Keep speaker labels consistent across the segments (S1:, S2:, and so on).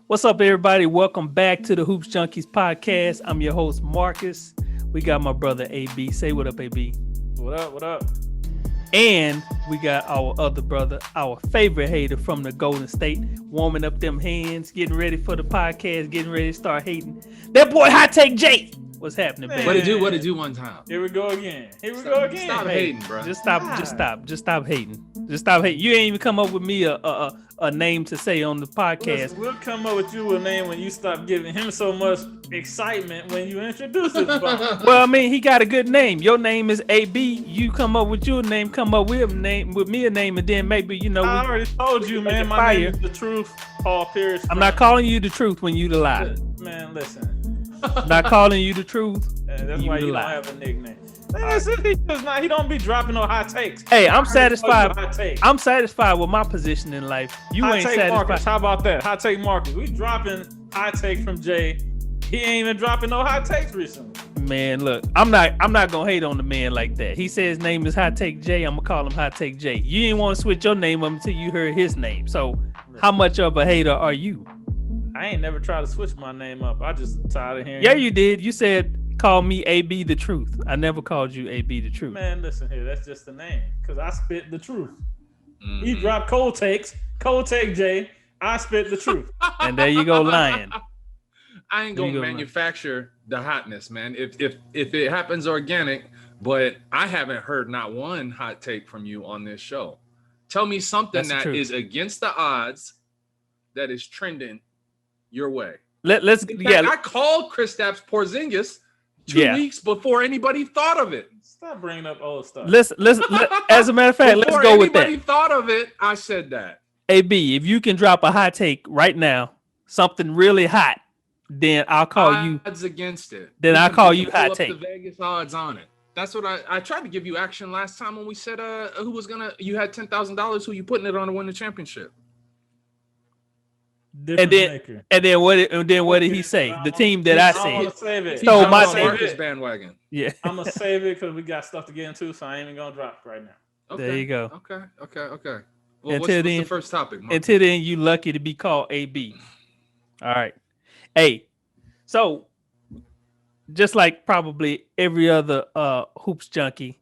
S1: What's up, everybody? Welcome back to the Hoopz Junkiez Podcast. I'm your host, Marcus. We got my brother, AB. Say what up, AB.
S2: What up? What up?
S1: And we got our other brother, our favorite hater from the Golden State, warming up them hands, getting ready for the podcast, getting ready to start hating. That boy, Hot Take Jay. What's happening, man?
S3: What it do one time?
S2: Here we go again.
S3: Stop hating, bro.
S1: Just stop hating. Just stop hating. You ain't even come up with me a name to say on the podcast.
S2: We'll come up with you a name when you stop giving him so much excitement when you introduce it.
S1: Well, I mean, he got a good name. Your name is AB. You come up with your name, come up with me a name, and then maybe, you know.
S2: I already told you, man. My name is The Truth, Paul Pierce.
S1: I'm not calling you the truth when you the lie.
S2: Man, listen.
S1: I'm not calling you the truth.
S2: That's why you don't have a nickname. He don't be dropping no hot takes.
S1: Hey, I'm satisfied. I'm satisfied with my position in life. You
S2: hot
S1: ain't
S2: take
S1: satisfied.
S2: Marcus. How about that? Hot take Marcus. We dropping hot takes from Jay. He ain't even dropping no hot takes recently.
S1: Man, look, I'm not gonna hate on the man like that. He said his name is Hot Take Jay. I'm gonna call him Hot Take Jay. You didn't want to switch your name up until you heard his name. So, how much of a hater are you?
S2: I ain't never tried to switch my name up. I just tired of hearing.
S1: Yeah, you did. You said call me AB the Truth. I never called you AB the Truth.
S2: Man, listen here. That's just the name because I spit the truth. He dropped cold takes. Cold take Jay. I spit the truth.
S1: And there you go, lying.
S3: I ain't gonna manufacture the hotness, man. If it happens organic, but I haven't heard not one hot take from you on this show. Tell me something that is against the odds that is trending your way.
S1: I
S3: called Kristaps Porzingis 2 weeks before anybody thought of it.
S2: Stop bringing up old stuff.
S1: Let's as a matter of fact, let's go with that.
S3: Anybody thought of it, I said that.
S1: AB, if you can drop a hot take right now, something really hot, then I'll call you.
S3: Odds against it.
S1: Then I'll call you hot take.
S3: The Vegas odds on it. That's what I tried to give you action last time when we said you had $10,000 who you putting it on to win the championship.
S1: And then what did he say? The team that I said.
S2: So
S1: my
S3: Marcus bandwagon.
S1: Yeah.
S2: I'm gonna save it because we got stuff to get into, so I ain't even gonna drop right now.
S1: Okay. There you go.
S3: Okay. Well, what's the first topic, Marcus?
S1: Until then, you lucky to be called AB. All right. Hey, so just like probably every other Hoopz junkie,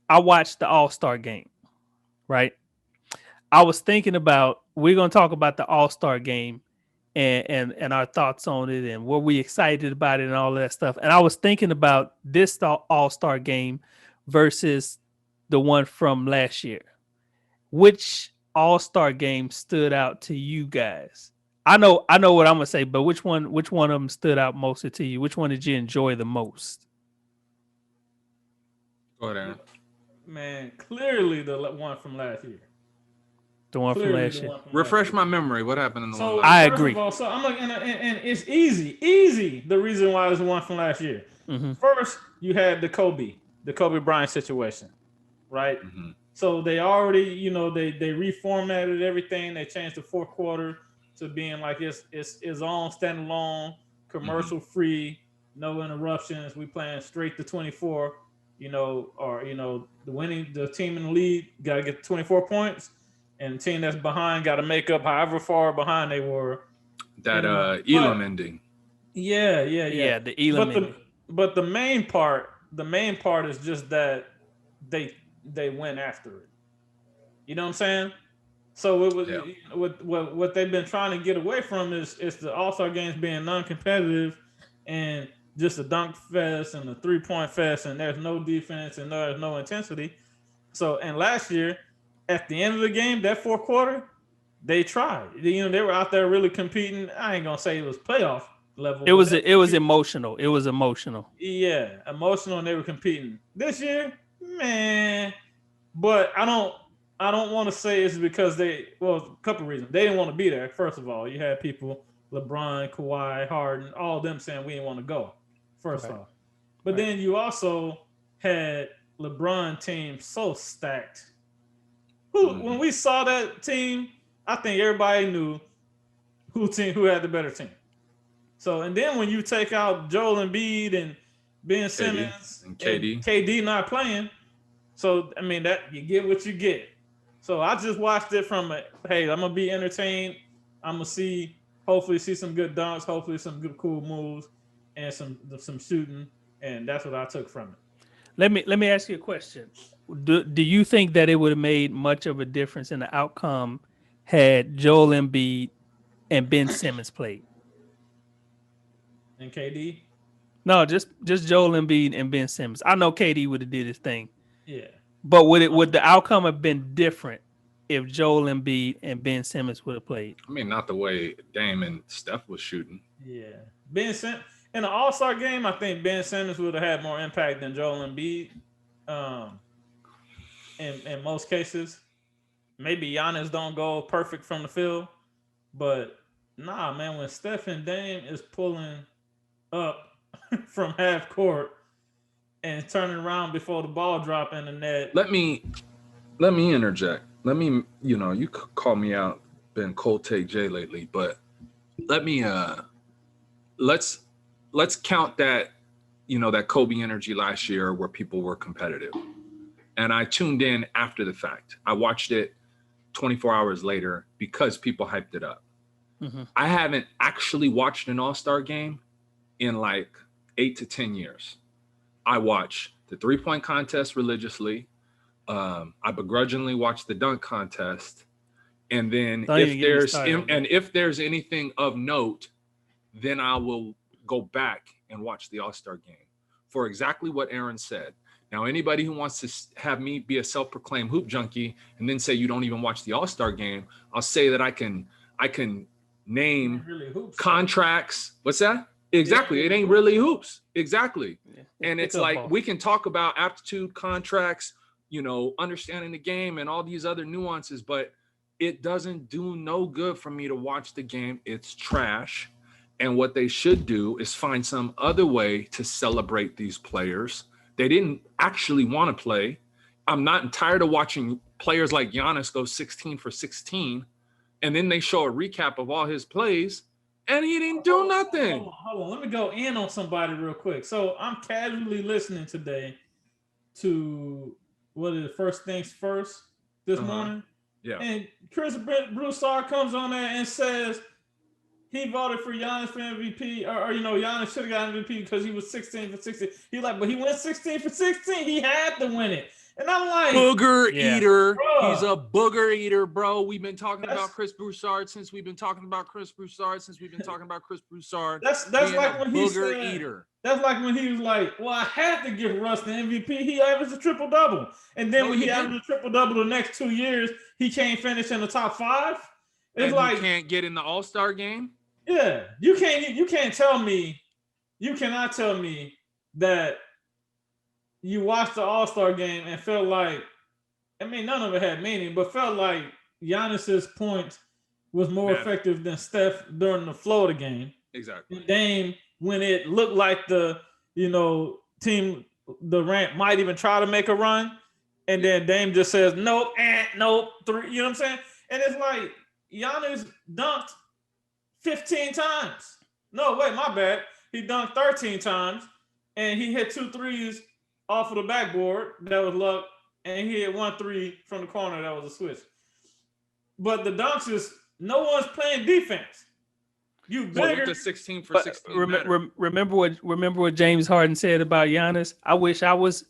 S1: I watched the All-Star game, right? I was thinking about, we're going to talk about the All-Star game and our thoughts on it and were we excited about it and all that stuff. And I was thinking about this All-Star game versus the one from last year. Which All-Star game stood out to you guys? I know what I'm going to say, but which one of them stood out most to you? Which one did you enjoy the most?
S3: Go ahead, Aaron.
S2: Man, clearly the one from last year.
S1: The one from last year.
S3: Refresh my memory. What happened in the one?
S1: I agree.
S2: All, so I'm like, and it's easy. The reason why it's the one from last year. Mm-hmm. First, you had the Kobe Bryant situation, right? Mm-hmm. So they already, they reformatted everything. They changed the fourth quarter to being like it's on standalone, commercial free, no interruptions. We playing straight to 24. The team in the lead got to get 24 points. And the team that's behind got to make up however far behind they were.
S3: That Elam ending.
S2: Yeah.
S1: The Elam ending.
S2: But the main part is just that they went after it. You know what I'm saying? So it was what they've been trying to get away from is the All-Star games being non-competitive and just a dunk fest and a 3-point fest, and there's no defense and there's no intensity. So and last year, at the end of the game, that fourth quarter, they tried. They were out there really competing. I ain't gonna say it was playoff level.
S1: It was emotional. It was emotional.
S2: Yeah, emotional, and they were competing. This year, man, but I don't want to say it's because a couple reasons. They didn't want to be there. First of all, you had people, LeBron, Kawhi, Harden, all of them saying we didn't want to go. First off, but then you also had LeBron team so stacked. When we saw that team, I think everybody knew who had the better team. So, and then when you take out Joel Embiid and Ben Simmons
S3: and KD
S2: not playing, so I mean that you get what you get. So I just watched it from hey, I'm gonna be entertained. I'm gonna hopefully see some good dunks, hopefully some good cool moves, and some shooting, and that's what I took from it.
S1: Let me ask you a question. Do you think that it would have made much of a difference in the outcome had Joel Embiid and Ben Simmons played?
S2: And KD?
S1: No, just Joel Embiid and Ben Simmons. I know KD would have did his thing.
S2: Yeah.
S1: But would the outcome have been different if Joel Embiid and Ben Simmons would have played?
S3: I mean, not the way Dame and Steph was shooting.
S2: Yeah. Ben Simmons in the All-Star game, I think Ben Simmons would have had more impact than Joel Embiid. In most cases. Maybe Giannis don't go perfect from the field. But nah, man, when Steph and Dame is pulling up from half court and turning around before the ball drop in the net.
S3: Let me interject. You call me out, been cold take Jay lately, but let me let's count that, that Kobe energy last year where people were competitive. And I tuned in after the fact. I watched it 24 hours later because people hyped it up. Mm-hmm. I haven't actually watched an All-Star game in like 8 to 10 years. I watch the 3-point contest religiously. I begrudgingly watch the dunk contest. And then if there's anything of note, then I will go back and watch the All-Star game for exactly what Aaron said. Now, anybody who wants to have me be a self-proclaimed hoop junkie and then say you don't even watch the All-Star game, I'll say that I can name really contracts. What's that? Exactly. It ain't really hoops. Exactly. Yeah. And it's like we can talk about aptitude contracts, understanding the game and all these other nuances, but it doesn't do no good for me to watch the game. It's trash. And what they should do is find some other way to celebrate these players. They didn't actually want to play. I'm not tired of watching players like Giannis go 16 for 16, and then they show a recap of all his plays, and he didn't do nothing.
S2: Hold on. Let me go in on somebody real quick. So I'm casually listening today to what is it, First Things First this morning.
S3: Yeah.
S2: And Chris Broussard comes on there and says he voted for Giannis for MVP, or Giannis should have got MVP because he was 16 for 16. He's like, but he went 16 for 16. He had to win it. And I'm like,
S3: booger eater. Bro. He's a booger eater, bro. We've been talking about Chris Broussard since we've been talking about Chris Broussard. That's
S2: like when he
S3: booger
S2: said,
S3: eater.
S2: That's like when he was like, well, I had to give Russ the MVP. He averaged a triple-double. And then when he averaged a triple-double the next 2 years, he can't finish in the top 5. It's like
S3: he can't get in the All-Star game.
S2: Yeah, you cannot tell me that you watched the All-Star game and felt like, none of it had meaning, but felt like Giannis's points was more effective than Steph during the flow of the game.
S3: Exactly.
S2: And Dame, when it looked like the team Durant might even try to make a run, and then Dame just says nope, nope, 3. You know what I'm saying? And it's like Giannis dunked 15 times. No, wait, my bad. He dunked 13 times, and he hit 2 threes off of the backboard. That was luck. And he hit 1 3 from the corner. That was a switch. But the dunks is no one's playing defense. You bigger.
S3: The 16 for 16.
S1: Remember what James Harden said about Giannis? I wish I was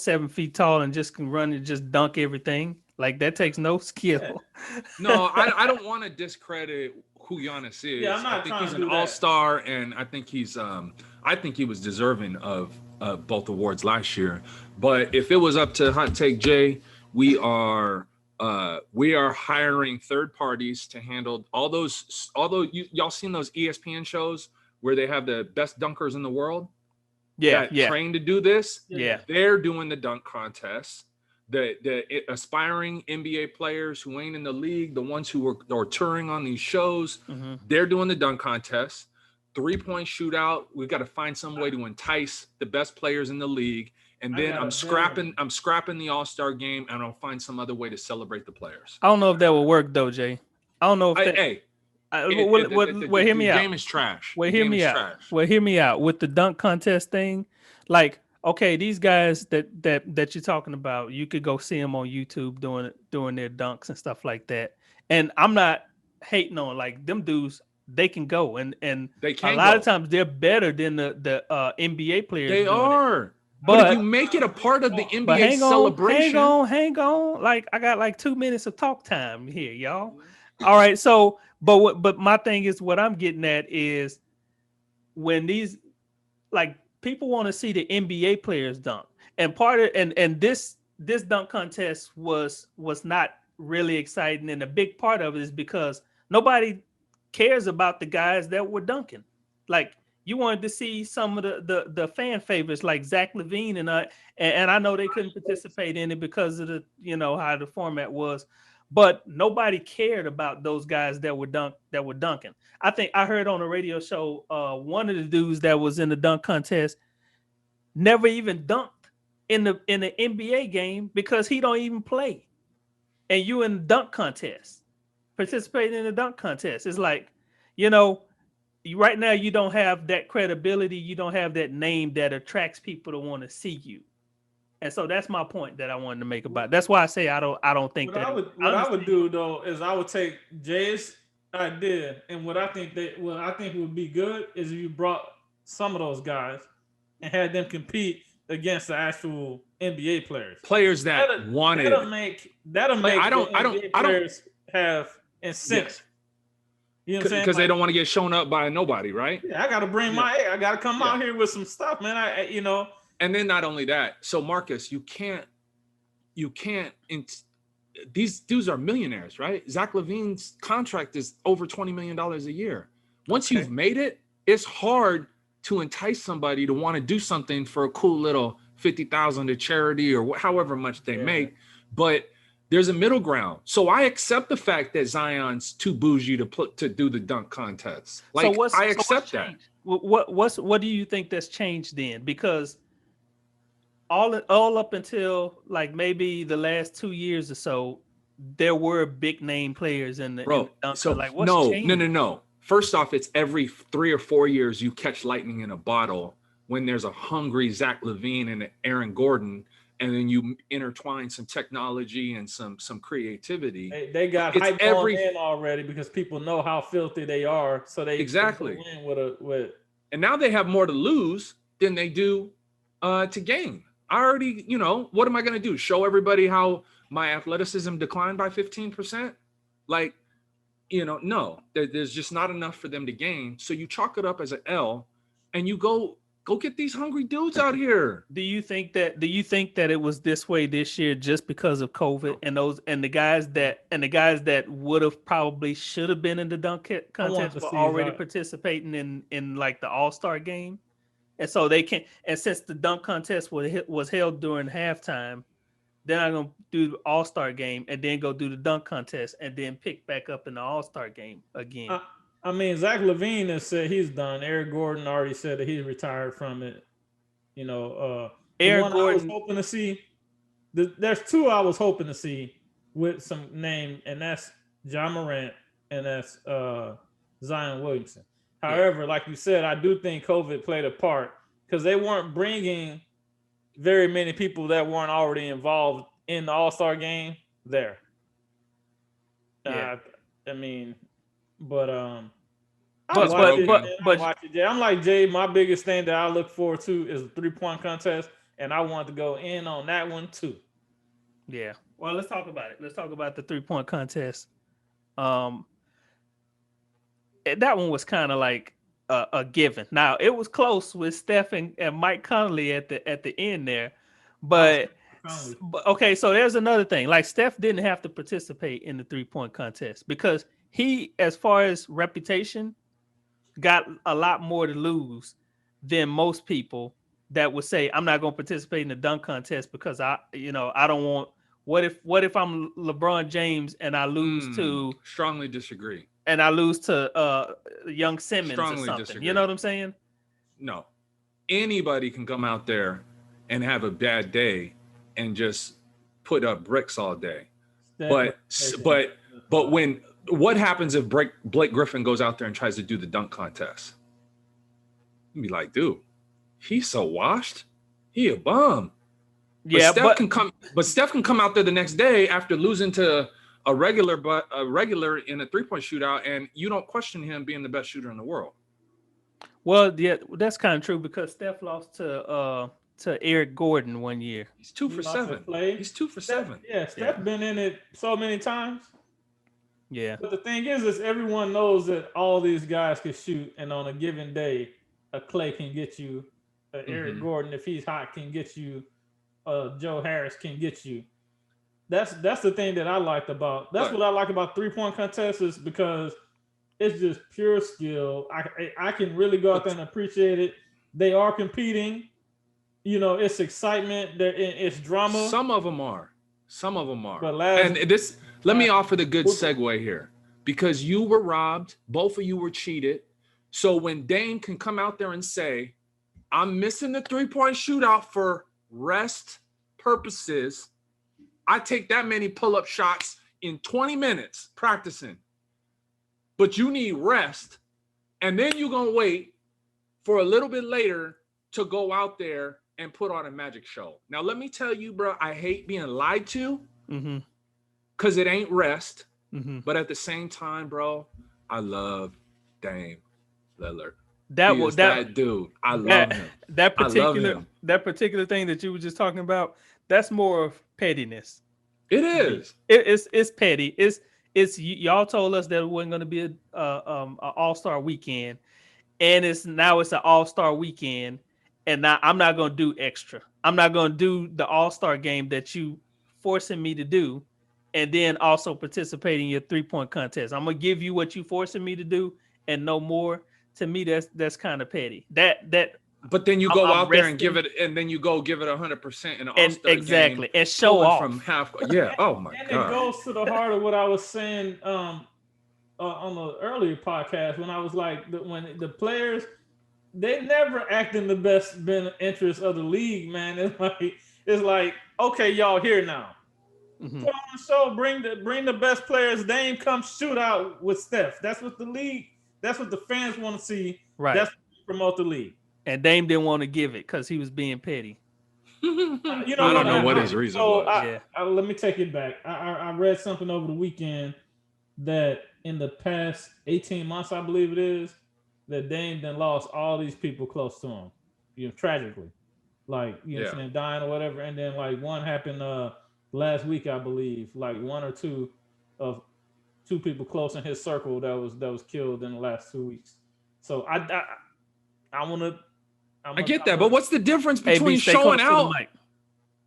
S1: 7 feet tall and just can run and just dunk everything. Like that takes no skill.
S2: Yeah.
S3: No, I don't want to discredit who Giannis is.
S2: Yeah, I'm not
S3: I think
S2: trying
S3: he's
S2: to
S3: an
S2: do that.
S3: all-star, and I think he's I think he was deserving of both awards last year. But if it was up to Hot Take Jay, we are hiring third parties to handle all those. Y'all seen those ESPN shows where they have the best dunkers in the world?
S1: Yeah.
S3: Trained to do this.
S1: Yeah.
S3: They're doing the dunk contest. The aspiring NBA players who ain't in the league, the ones who are touring on these shows, they're doing the dunk contest. 3-point shootout. We've got to find some way to entice the best players in the league. And then I'm scrapping the All-Star game, and I'll find some other way to celebrate the players.
S1: I don't know if that will work though, Jay. I don't know if
S3: the
S1: hear me out.
S3: Game is trash.
S1: Hear me out. With the dunk contest thing, like, okay, these guys that you're talking about, you could go see them on YouTube doing their dunks and stuff like that. And I'm not hating on like them dudes. They can go and
S3: they
S1: a
S3: can
S1: lot
S3: go.
S1: of times they're better than the NBA players.
S3: They
S1: doing
S3: are.
S1: it.
S3: But if you make it a part of the NBA celebration,
S1: hang on. Like I got like 2 minutes of talk time here, y'all. All right. So, but my thing is, what I'm getting at is when these like people want to see the NBA players dunk, and part of and this dunk contest was not really exciting, and a big part of it is because nobody cares about the guys that were dunking. Like you wanted to see some of the fan favorites like Zach LaVine and I know they couldn't participate in it because of the how the format was, but nobody cared about those guys that were dunking. I think I heard on a radio show one of the dudes that was in the dunk contest never even dunked in the NBA game because he don't even play, and you in the dunk contest participating in the dunk contest. It's like right now you don't have that credibility, you don't have that name that attracts people to want to see you. And so that's my point that I wanted to make about it. That's why I say I don't think
S2: what I would do though is I would take Jay's idea, and what I think would be good is if you brought some of those guys and had them compete against the actual NBA players that
S3: wanted.
S2: That'll make I don't have incentive.
S3: Yes. You know what I'm saying? Because they don't want to get shown up by nobody, right?
S2: Yeah, I got to bring I got to come out here with some stuff, man.
S3: And then not only that, so Marcus, you can't. These dudes are millionaires, right? Zach LaVine's contract is over $20 million a year. Once you've made it, it's hard to entice somebody to want to do something for a cool little $50,000 to charity or however much they make, but there's a middle ground. So I accept the fact that Zion's too bougie to do the dunk contest. Like I accept that.
S1: What do you think that's changed then? Because all up until like maybe the last 2 years or so, there were big name players in the dunk.
S3: So
S1: like what's changed?
S3: No. First off, it's every 3 or 4 years you catch lightning in a bottle when there's a hungry Zach LaVine and Aaron Gordon. And then you intertwine some technology and some creativity.
S2: They got hype on in already because people know how filthy they are. So they
S3: exactly
S2: win with.
S3: And now they have more to lose than they do to gain. I already, what am I going to do? Show everybody how my athleticism declined by 15%? Like, no, there's just not enough for them to gain. So you chalk it up as an L, and you go get these hungry dudes out here.
S1: Do you think that it was this way this year just because of COVID and the guys that would have probably should have been in the dunk contest were already participating in like the All-Star game? And so they can't, and since the dunk contest was held during halftime, they're not going to do the All-Star game and then go do the dunk contest and then pick back up in the All-Star game again.
S2: I mean, Zach LaVine has said he's done. Eric Gordon already said that he's retired from it. Eric Gordon. I was hoping to see. There's two I was hoping to see with some name, and that's Ja Morant and that's Zion Williamson. However, like you said, I do think COVID played a part because they weren't bringing very many people that weren't already involved in the All-Star game there.
S1: Yeah.
S2: But I'm like Jay. My biggest thing that I look forward to is the 3-point contest, and I want to go in on that one too.
S1: Yeah. Well, let's talk about it. Let's talk about the 3-point contest. That one was kind of like a given. Now it was close with Steph and Mike Conley at the end there, but okay. So there's another thing. Like Steph didn't have to participate in the 3-point contest because he, as far as reputation, got a lot more to lose than most people that would say, I'm not going to participate in the dunk contest because I don't want, what if I'm LeBron James and I lose to
S3: strongly disagree.
S2: And I lose to young Simmons strongly or something. Disagree. You know what I'm saying?
S3: No. Anybody can come out there and have a bad day and just put up bricks all day. But when what happens if Blake Griffin goes out there and tries to do the dunk contest? You'd be like, dude, he's so washed. he a bum.
S1: Yeah,
S3: but Steph can come out there the next day after losing to a regular in a 3-point shootout, and you don't question him being the best shooter in the world.
S1: Well, yeah, that's kind of true because Steph lost to Eric Gordon one year.
S3: He's 2 for 7. He's 2 for 7.
S2: Yeah, Steph been in it so many times.
S1: Yeah.
S2: But the thing is everyone knows that all these guys can shoot, and on a given day, a Clay can get you, Eric Gordon, if he's hot, can get you, Joe Harris can get you. That's the thing that I liked about. That's what I like about 3-point contests is because it's just pure skill. I can really go out there and appreciate it. They are competing. You know, it's excitement. It's drama.
S3: Some of them are. But let me offer the good segue here, because you were robbed. Both of you were cheated. So when Dame can come out there and say, I'm missing the 3-point shootout for rest purposes, I take that many pull-up shots in 20 minutes practicing, but you need rest, and then you're going to wait for a little bit later to go out there and put on a magic show. Now, let me tell you, bro, I hate being lied to because it ain't rest. But at the same time, bro, I love Dame Lillard. That dude. I love him.
S1: That particular thing that you were just talking about, that's more of pettiness.
S3: It is.
S1: It's petty. It's y'all told us that it wasn't going to be a All-Star weekend, and it's an All-Star weekend. And now I'm not going to do extra. I'm not going to do the All-Star game that you forcing me to do, and then also participate in your 3-point contest. I'm going to give you what you forcing me to do and no more. To me, that's kind of petty.
S3: But then you go out there and give it, and then you go give it 100% in an All-Star
S1: exactly,
S3: game,
S1: and show off
S3: from half. Yeah. Oh my
S2: and
S3: God.
S2: And it goes to the heart of what I was saying on the earlier podcast when I was like, when the players, they never act in the best interest of the league, man. It's like, okay, y'all here now. Put on the show, bring the best players. Dame come shoot out with Steph. That's what the league. That's what the fans want to see.
S1: Right.
S2: That's what promote the league.
S1: And Dame didn't want to give it because he was being petty.
S3: I don't know what his reason was.
S2: Let me take it back. I read something over the weekend that in the past 18 months, I believe it is, that Dame then lost all these people close to him, tragically, like saying dying or whatever. And then like one happened last week, I believe, like one or two of two people close in his circle that was killed in the last 2 weeks. So I
S3: get that, but what's the difference between showing out?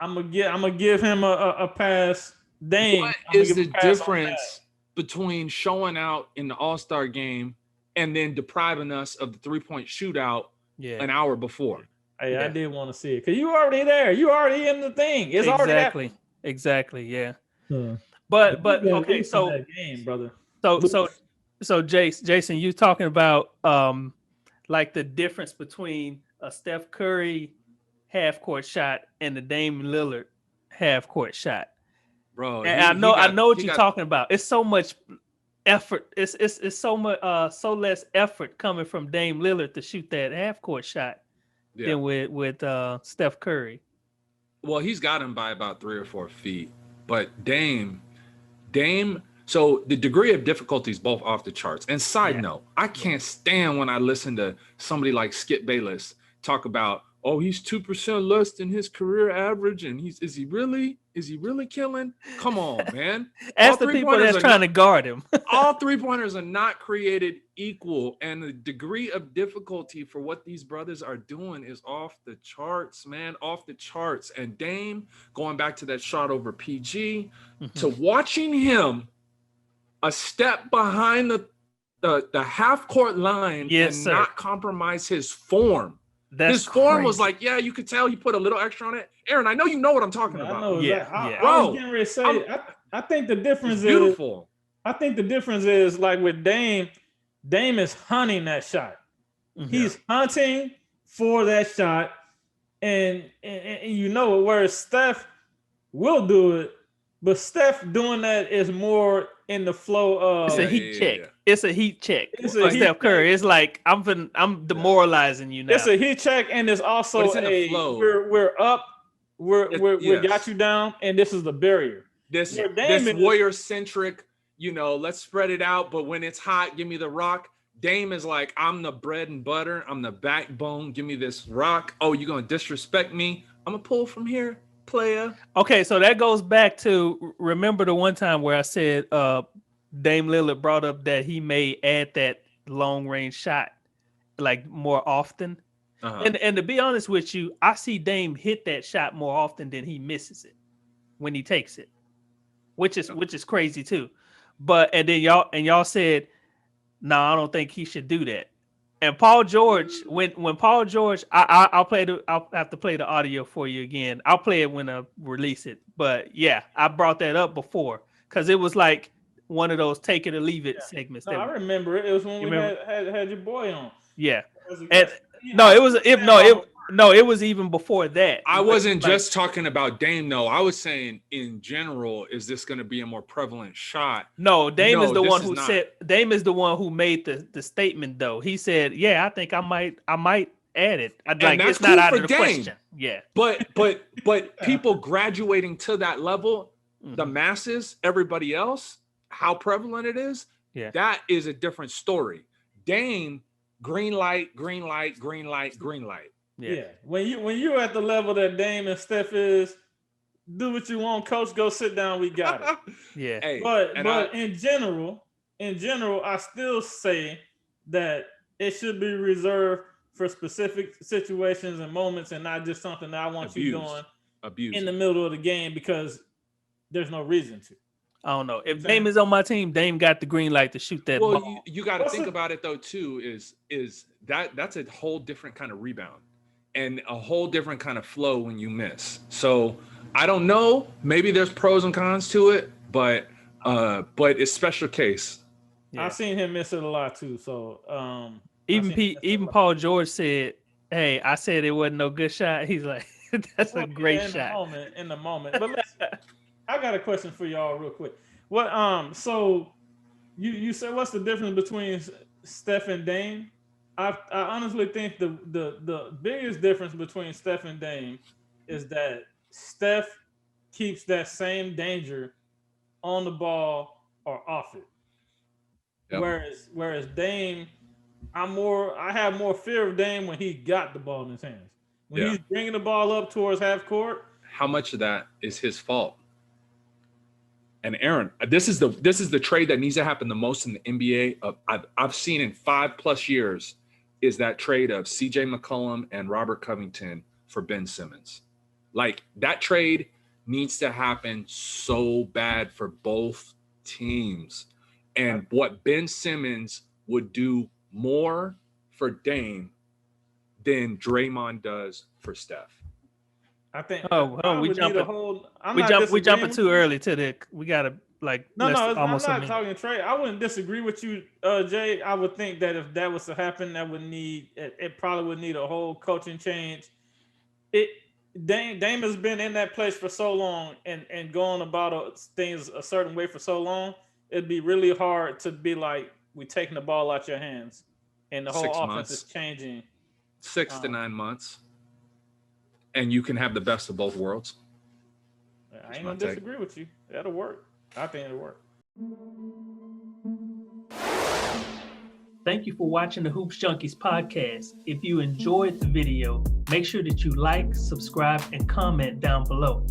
S2: I'm gonna give him a pass. Dame,
S3: what is the difference between showing out in the All-Star game and then depriving us of the 3-point shootout an hour before?
S2: Hey, I did want to see it because you already there. You already in the thing. It's already happening.
S1: Exactly. Yeah. But okay, so
S2: that game, brother.
S1: So Jason, you talking about like the difference between a Steph Curry half-court shot and the Dame Lillard half-court shot,
S3: bro.
S1: And I know what you're talking about. It's so much effort. It's so much so less effort coming from Dame Lillard to shoot that half-court shot than with Steph Curry.
S3: Well, he's got him by about 3 or 4 feet, but Dame. So the degree of difficulty is both off the charts. And side note, I can't stand when I listen to somebody like Skip Bayless talk about, oh, he's 2% less than his career average, and is he really killing? Come on, man.
S1: Ask the people that's trying to guard him.
S3: All 3-pointers are not created equal, and the degree of difficulty for what these brothers are doing is off the charts, man, off the charts. And Dame, going back to that shot over PG, to watching him a step behind the half-court line not compromise his form. His form was like, you could tell he put a little extra on it. Aaron, I know you know what I'm talking about.
S2: I know. I was getting ready to say, I think the difference is beautiful. I think the difference is like with Dame is hunting that shot. He's hunting for that shot, and whereas Steph will do it, but Steph doing that is more in the flow of
S1: it's a heat check. it's a heat check.
S2: It's
S1: for Steph Curry. It's like I'm demoralizing you now.
S2: It's a heat check, and it's also we're up. We got you down, and this is the barrier.
S3: This warrior centric. Let's spread it out. But when it's hot, give me the rock. Dame is like, I'm the bread and butter. I'm the backbone. Give me this rock. Oh, you're gonna disrespect me? I'm gonna pull from here, player.
S1: Okay, so that goes back to remember the one time where I said Dame Lillard brought up that he may add that long range shot like more often. And to be honest with you, I see Dame hit that shot more often than he misses it when he takes it, which is crazy too. But and then y'all said, no, I don't think he should do that. And Paul George, when Paul George, I'll have to play the audio for you again. I'll play it when I release it. But yeah, I brought that up before because it was like one of those take it or leave it segments.
S2: No, I remember it. It was when we had your boy on.
S1: Yeah. It was even before that.
S3: I wasn't just talking about Dame though. I was saying in general, is this going to be a more prevalent shot?
S1: No, Dame is the one who said. Dame is the one who made the statement though. He said, "Yeah, I think I might add it." It's not out of the question. Yeah,
S3: but people graduating to that level, the masses, everybody else, how prevalent it is, that is a different story. Dame, green light, green light, green light, green light.
S2: Yeah. When you're at the level that Dame and Steph is, do what you want, coach. Go sit down. We got it.
S1: Yeah.
S2: Hey, but in general, I still say that it should be reserved for specific situations and moments, and not just something that I want you doing in the middle of the game because there's no reason to.
S1: I don't know. If Dame is on my team, Dame got the green light to shoot that ball.
S3: Well, you got to think about it though too. Is that's a whole different kind of rebound. And a whole different kind of flow when you miss. So I don't know. Maybe there's pros and cons to it, but it's special case.
S2: Yeah. I've seen him miss it a lot too. So
S1: even Paul George said, "Hey, I said it wasn't no good shot." He's like, "That's a great shot."
S2: In the moment. But listen, I got a question for y'all real quick. What so you said what's the difference between Steph and Dame? I honestly think the biggest difference between Steph and Dame is that Steph keeps that same danger on the ball or off it. Yep. Whereas Dame, I have more fear of Dame when he got the ball in his hands. When he's bringing the ball up towards half court.
S3: How much of that is his fault? And Aaron, this is the trade that needs to happen the most in the NBA. I've seen in 5+ years. Is that trade of CJ McCollum and Robert Covington for Ben Simmons. Like that trade needs to happen so bad for both teams. And what Ben Simmons would do more for Dame than Draymond does for Steph.
S2: I think
S1: we jumping too early to the we gotta like
S2: I'm not talking trade. I wouldn't disagree with you, Jay. I would think that if that was to happen, it probably would need a whole coaching change. Dame has been in that place for so long and going about things a certain way for so long. It'd be really hard to be like we taking the ball out your hands and the whole offense is changing.
S3: 6 to 9 months, and you can have the best of both worlds.
S2: I ain't gonna disagree with you. That'll work. I think it'll work.
S1: Thank you for watching the Hoopz Junkiez Podcast. If you enjoyed the video, make sure that you like, subscribe, and comment down below.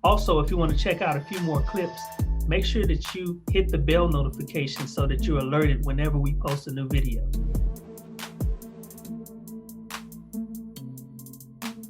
S1: Also, if you want to check out a few more clips, make sure that you hit the bell notification so that you're alerted whenever we post a new video.